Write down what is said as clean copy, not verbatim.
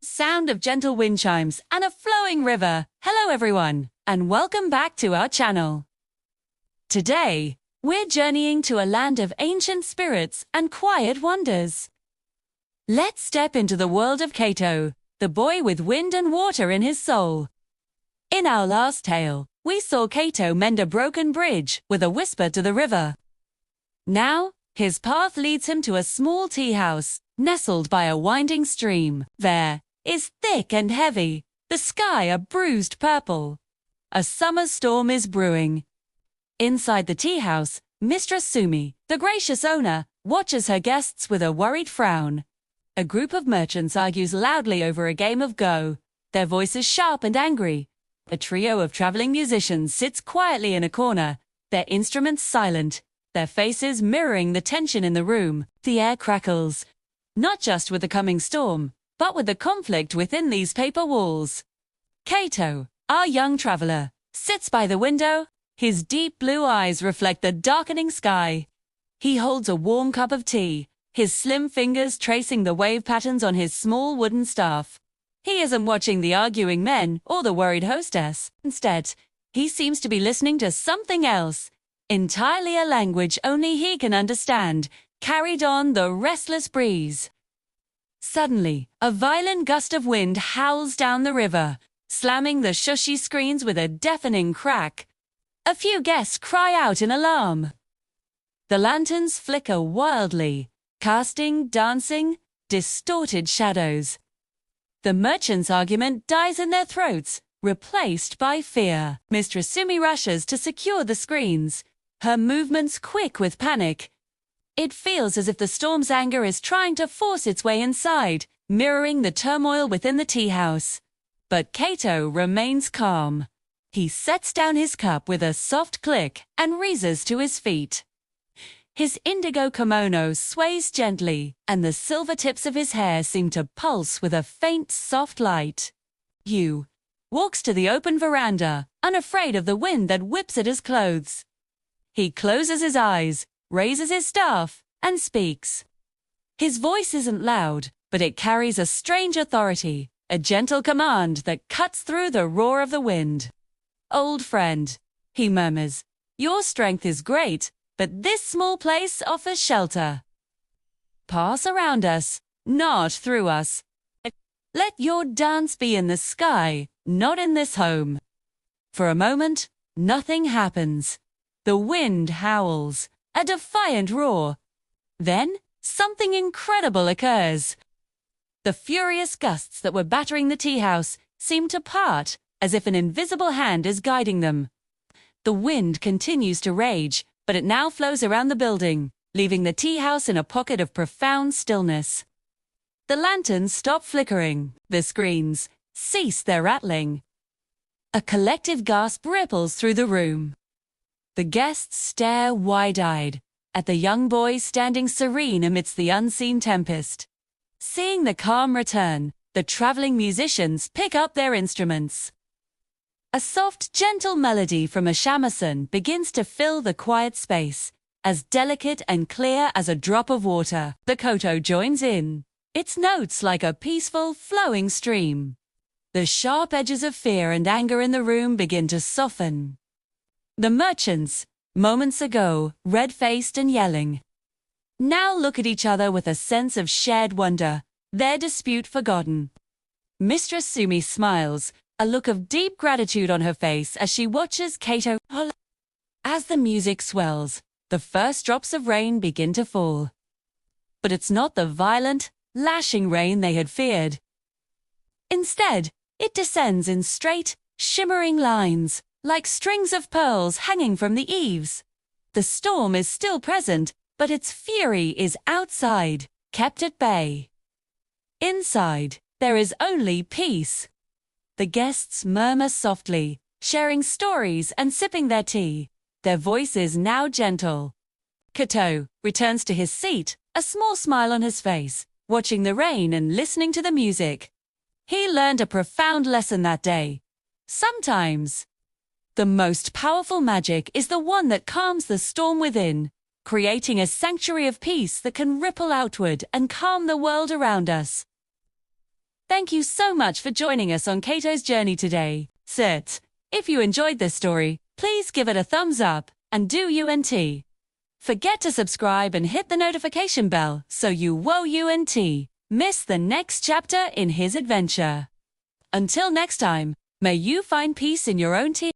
sound of gentle wind chimes, and a flowing river. Hello everyone, and welcome back to our channel. Today, we're journeying to a land of ancient spirits and quiet wonders. Let's step into the world of Kato, the boy with wind and water in his soul. In our last tale, we saw Kato mend a broken bridge with a whisper to the river. Now, his path leads him to a small tea house, nestled by a winding stream. There is thick and heavy, the sky a bruised purple. A summer storm is brewing. Inside the tea house, Mistress Sumi, the gracious owner, watches her guests with a worried frown. A group of merchants argues loudly over a game of Go, their voices sharp and angry. A trio of traveling musicians sits quietly in a corner, their instruments silent, their faces mirroring the tension in the room. The air crackles, not just with the coming storm, but with the conflict within these paper walls. Kato, our young traveler, sits by the window. His deep blue eyes reflect the darkening sky. He holds a warm cup of tea, his slim fingers tracing the wave patterns on his small wooden staff. He isn't watching the arguing men or the worried hostess. Instead, he seems to be listening to something else, entirely a language only he can understand, carried on the restless breeze. Suddenly, a violent gust of wind howls down the river, slamming the shushy screens with a deafening crack. A few guests cry out in alarm. The lanterns flicker wildly, casting, dancing, distorted shadows. The merchants' argument dies in their throats, replaced by fear. Mistress Sumi rushes to secure the screens, her movements quick with panic. It feels as if the storm's anger is trying to force its way inside, mirroring the turmoil within the tea house. But Kato remains calm. He sets down his cup with a soft click and rises to his feet. His indigo kimono sways gently, and the silver tips of his hair seem to pulse with a faint, soft light. Yu walks to the open veranda, unafraid of the wind that whips at his clothes. He closes his eyes, raises his staff, and speaks. His voice isn't loud, but it carries a strange authority, a gentle command that cuts through the roar of the wind. "Old friend," he murmurs, "your strength is great, but this small place offers shelter. Pass around us, not through us. Let your dance be in the sky, not in this home." For a moment, nothing happens. The wind howls, a defiant roar. Then, something incredible occurs. The furious gusts that were battering the tea house seem to part, as if an invisible hand is guiding them. The wind continues to rage, but it now flows around the building, leaving the tea house in a pocket of profound stillness. The lanterns stop flickering, the screens cease their rattling. A collective gasp ripples through the room. The guests stare wide-eyed at the young boy standing serene amidst the unseen tempest. Seeing the calm return, the traveling musicians pick up their instruments. A soft, gentle melody from a shamisen begins to fill the quiet space, as delicate and clear as a drop of water. The koto joins in, its notes like a peaceful, flowing stream. The sharp edges of fear and anger in the room begin to soften. The merchants, moments ago, red-faced and yelling, now look at each other with a sense of shared wonder, their dispute forgotten. Mistress Sumi smiles, a look of deep gratitude on her face as she watches Kato. As the music swells, the first drops of rain begin to fall. But it's not the violent, lashing rain they had feared. Instead, it descends in straight, shimmering lines, like strings of pearls hanging from the eaves. The storm is still present, but its fury is outside, kept at bay. Inside, there is only peace. The guests murmur softly, sharing stories and sipping their tea, their voices now gentle. Kato returns to his seat, a small smile on his face, watching the rain and listening to the music. He learned a profound lesson that day. Sometimes, the most powerful magic is the one that calms the storm within, creating a sanctuary of peace that can ripple outward and calm the world around us. Thank you so much for joining us on Kato's journey today. Sit. If you enjoyed this story, please give it a thumbs up, and do UNT. Forget to subscribe and hit the notification bell so you won't miss the next chapter in his adventure. Until next time, may you find peace in your own tea.